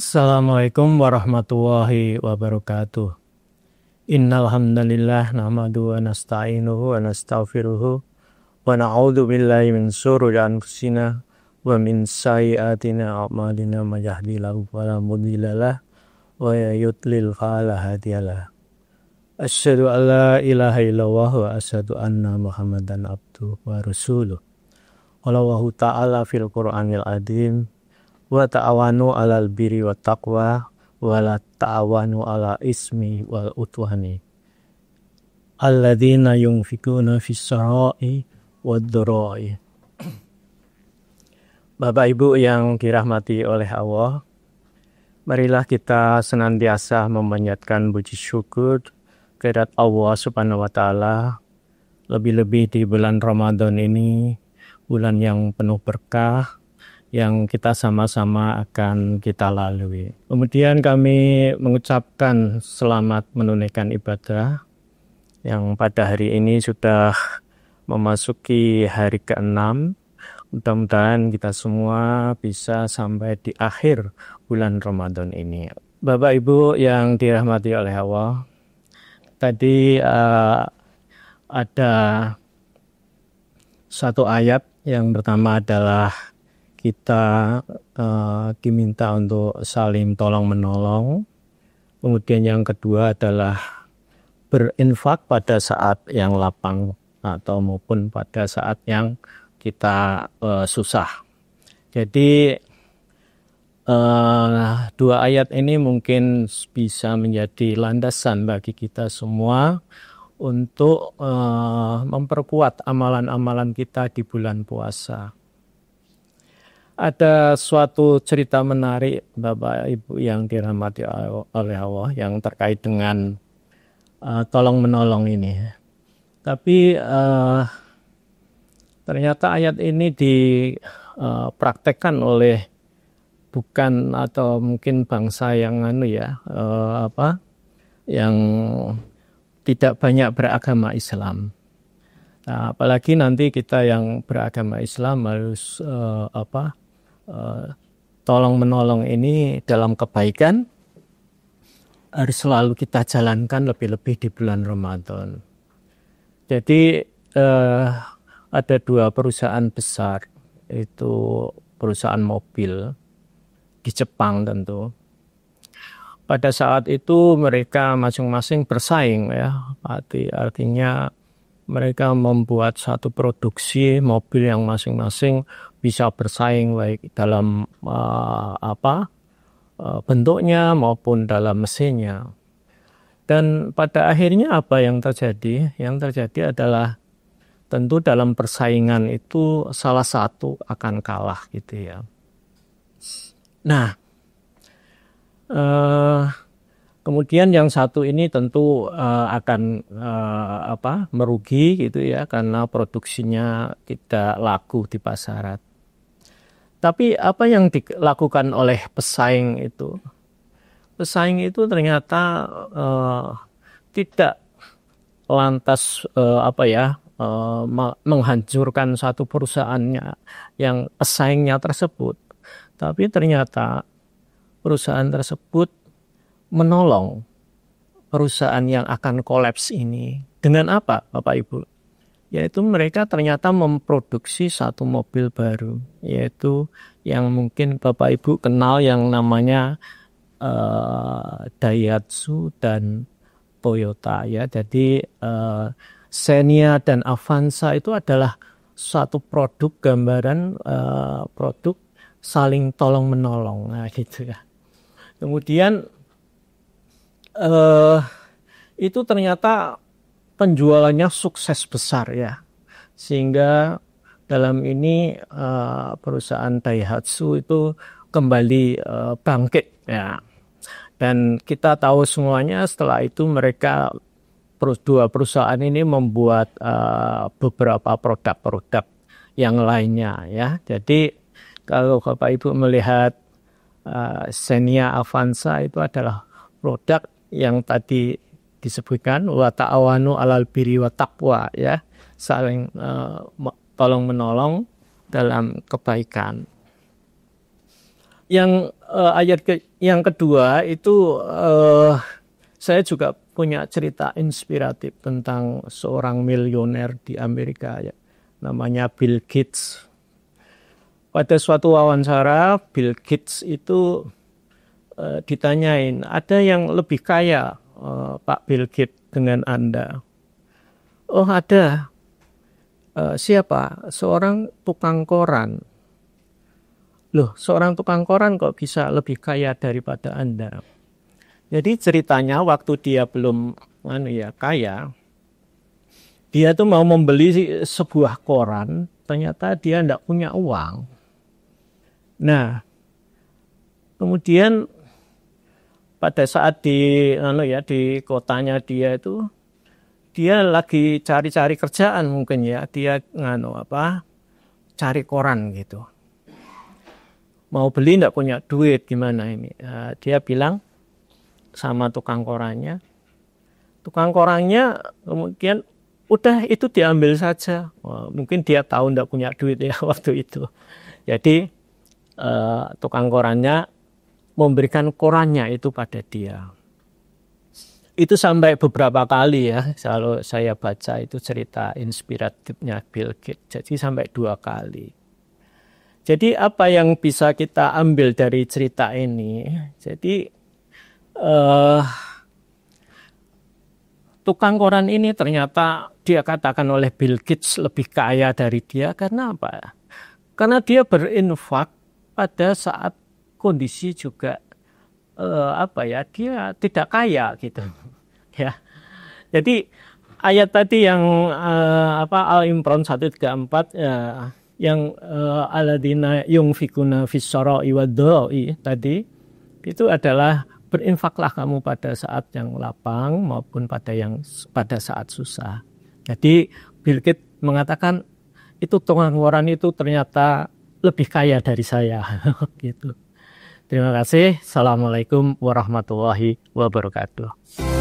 Assalamualaikum warahmatullahi wabarakatuh. Innal hamdalillah nahmaduhu wa nasta'inuhu wa nastaghfiruhu wa na'udzu billahi min syururi anfusina wa min sayyiati a'malina may yahdihillahu fala mudhillalah wa may yudlil fala hadiyalah. Asyhadu an la ilaha illallah wa asyhadu anna Muhammadan abduhu wa rasuluh. Wallahu ta'ala fil Qur'anil adzim wa ta'awanu 'alal birri wat taqwa wa la ta'awanu 'ala ismi wal udwani alladzina yunfikuna fis sarai wad dharai. Bapak Ibu yang dirahmati oleh Allah, marilah kita senantiasa memanjatkan puji syukur kehadirat Allah Subhanahu wa taala, lebih-lebih di bulan Ramadan ini, bulan yang penuh berkah yang kita sama-sama akan kita lalui. Kemudian kami mengucapkan selamat menunaikan ibadah yang pada hari ini sudah memasuki hari ke-6. Mudah-mudahan kita semua bisa sampai di akhir bulan Ramadan ini. Bapak Ibu yang dirahmati oleh Allah, tadi ada satu ayat yang pertama adalah kita diminta untuk saling tolong-menolong. Kemudian yang kedua adalah berinfak pada saat yang lapang atau maupun pada saat yang kita susah. Jadi dua ayat ini mungkin bisa menjadi landasan bagi kita semua untuk memperkuat amalan-amalan kita di bulan puasa. Ada suatu cerita menarik Bapak Ibu yang dirahmati oleh Allah yang terkait dengan tolong-menolong ini. Tapi ternyata ayat ini dipraktekkan oleh bukan atau mungkin bangsa yang yang tidak banyak beragama Islam. Nah, apalagi nanti kita yang beragama Islam harus tolong menolong ini dalam kebaikan harus selalu kita jalankan, lebih-lebih di bulan Ramadan. Jadi ada dua perusahaan besar, itu perusahaan mobil di Jepang tentu. Pada saat itu mereka masing-masing bersaing ya, artinya mereka membuat satu produksi mobil yang masing-masing bisa bersaing baik dalam bentuknya maupun dalam mesinnya. Dan pada akhirnya apa yang terjadi? Yang terjadi adalah tentu dalam persaingan itu salah satu akan kalah gitu ya. Nah, kemudian yang satu ini tentu akan merugi gitu ya karena produksinya tidak laku di pasaran. Tapi apa yang dilakukan oleh pesaing itu? Pesaing itu ternyata tidak lantas menghancurkan satu perusahaannya yang pesaingnya tersebut. Tapi ternyata perusahaan tersebut menolong perusahaan yang akan kolaps ini. Dengan apa, Bapak Ibu? Yaitu mereka ternyata memproduksi satu mobil baru. Yaitu yang mungkin Bapak Ibu kenal yang namanya Daihatsu dan Toyota. Ya. Jadi Xenia dan Avanza itu adalah suatu produk gambaran produk saling tolong-menolong. Nah, gitu ya. Kemudian itu ternyata penjualannya sukses besar ya, sehingga dalam ini perusahaan Daihatsu itu kembali bangkit ya. Dan kita tahu semuanya setelah itu mereka dua perusahaan ini membuat beberapa produk-produk yang lainnya ya. Jadi kalau Bapak Ibu melihat Xenia Avanza itu adalah produk yang tadi disebutkan wa ta'awanu 'alal birri wat taqwa ya, saling tolong menolong dalam kebaikan. Yang yang kedua itu saya juga punya cerita inspiratif tentang seorang miliuner di Amerika ya, namanya Bill Gates. Pada suatu wawancara Bill Gates itu ditanyain, ada yang lebih kaya Pak Bill Gates dengan Anda? Oh ada. Siapa? Seorang tukang koran. Loh, seorang tukang koran kok bisa lebih kaya daripada Anda? Jadi ceritanya waktu dia belum kaya, dia tuh mau membeli sebuah koran, ternyata dia tidak punya uang. Nah, kemudian pada saat di kotanya dia itu, dia lagi cari-cari kerjaan mungkin ya, dia cari koran gitu. Mau beli tidak punya duit, gimana ini? Dia bilang sama tukang korannya kemudian udah itu diambil saja. Mungkin dia tahu tidak punya duit ya waktu itu. Jadi tukang korannya memberikan korannya itu pada dia. Itu sampai beberapa kali ya, kalau saya baca itu cerita inspiratifnya Bill Gates. Jadi sampai 2 kali. Jadi apa yang bisa kita ambil dari cerita ini? Jadi tukang koran ini ternyata dia katakan oleh Bill Gates lebih kaya dari dia karena apa? Karena dia berinfak pada saat kondisi juga dia tidak kaya gitu. Ya. Jadi ayat tadi yang Al-Imran 134 yang alladzina yunfikuna fis-sarai wad-dha'i tadi itu adalah berinfaklah kamu pada saat yang lapang maupun pada saat susah. Jadi Bill Gates mengatakan itu tukang koran itu ternyata lebih kaya dari saya gitu. Terima kasih. Assalamualaikum warahmatullahi wabarakatuh.